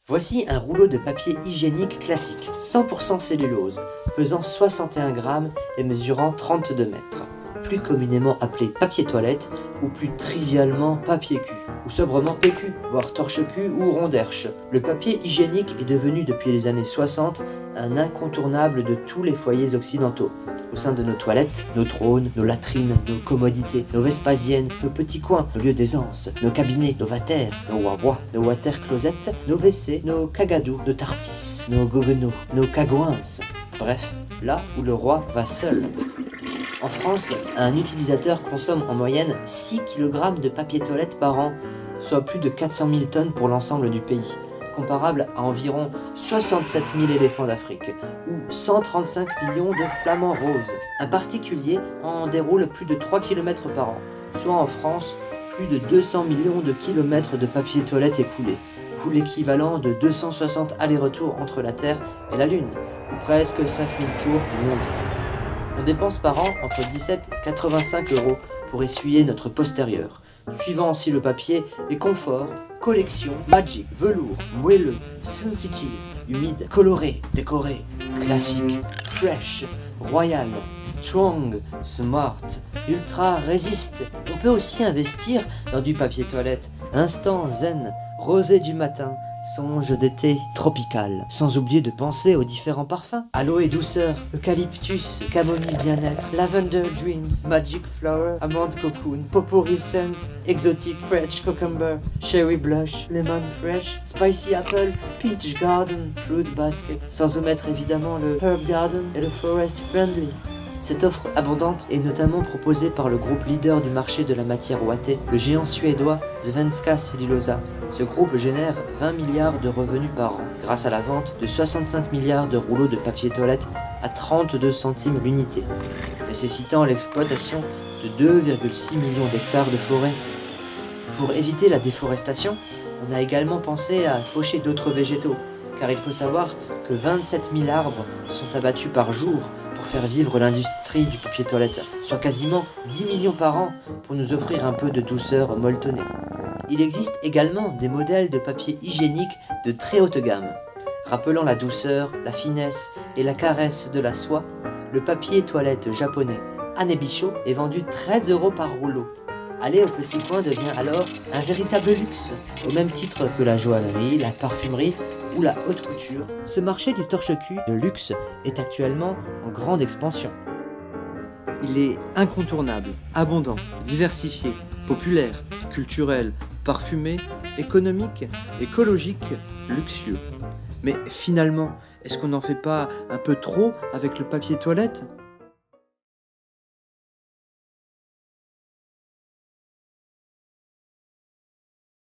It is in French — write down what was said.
Voici un rouleau de papier hygiénique classique, 100% cellulose, pesant 61 grammes et mesurant 32 mètres. Plus communément appelé papier toilette, ou plus trivialement papier cul, ou sobrement PQ, voire torche-cul ou ronderche. Le papier hygiénique est devenu depuis les années 60 un incontournable de tous les foyers occidentaux. Au sein de nos toilettes, nos trônes, nos latrines, nos commodités, nos vespasiennes, nos petits coins, nos lieux d'aisance, nos cabinets, nos vatères, nos wawa, nos water closets, nos WC, nos cagadous, nos tartis, nos goguenots, nos cagouins. Bref, là où le roi va seul. En France, un utilisateur consomme en moyenne 6 kg de papier toilette par an, soit plus de 400 000 tonnes pour l'ensemble du pays, comparable à environ 67 000 éléphants d'Afrique, ou 135 millions de flamants roses. Un particulier en déroule plus de 3 km par an, soit en France, plus de 200 millions de kilomètres de papier toilette écoulés, ou l'équivalent de 260 allers-retours entre la Terre et la Lune, ou presque 5000 tours du monde. On dépense par an entre 17 et 85 euros pour essuyer notre postérieur, suivant si le papier est confort, collection, magic, velours, moelleux, sensitive, humide, coloré, décoré, classique, fresh, royal, strong, smart, ultra résiste. On peut aussi investir dans du papier toilette, instant zen, rosé du matin, songe d'été tropical, sans oublier de penser aux différents parfums. Aloe douceur, eucalyptus, camomille bien-être, lavender dreams, magic flower, amande cocoon, potpourri scent, exotic fresh cucumber, cherry blush, lemon fresh, spicy apple, peach garden, fruit basket, sans omettre évidemment le herb garden et le forest friendly. Cette offre abondante est notamment proposée par le groupe leader du marché de la matière ouatée, le géant suédois Svenska Cellulosa. Ce groupe génère 20 milliards de revenus par an grâce à la vente de 65 milliards de rouleaux de papier toilette à 32 centimes l'unité, nécessitant l'exploitation de 2,6 millions d'hectares de forêt. Pour éviter la déforestation, on a également pensé à faucher d'autres végétaux, car il faut savoir que 27 000 arbres sont abattus par jour pour faire vivre l'industrie du papier toilette, soit quasiment 10 millions par an pour nous offrir un peu de douceur molletonnée. Il existe également des modèles de papier hygiénique de très haute gamme. Rappelant la douceur, la finesse et la caresse de la soie, le papier toilette japonais Hanebisho est vendu 13 € par rouleau. Aller au petit coin devient alors un véritable luxe, au même titre que la joaillerie, la parfumerie ou la haute couture. Ce marché du torche-cul de luxe est actuellement en grande expansion. Il est incontournable, abondant, diversifié, populaire, culturel, parfumé, économique, écologique, luxueux. Mais finalement, est-ce qu'on n'en fait pas un peu trop avec le papier toilette ?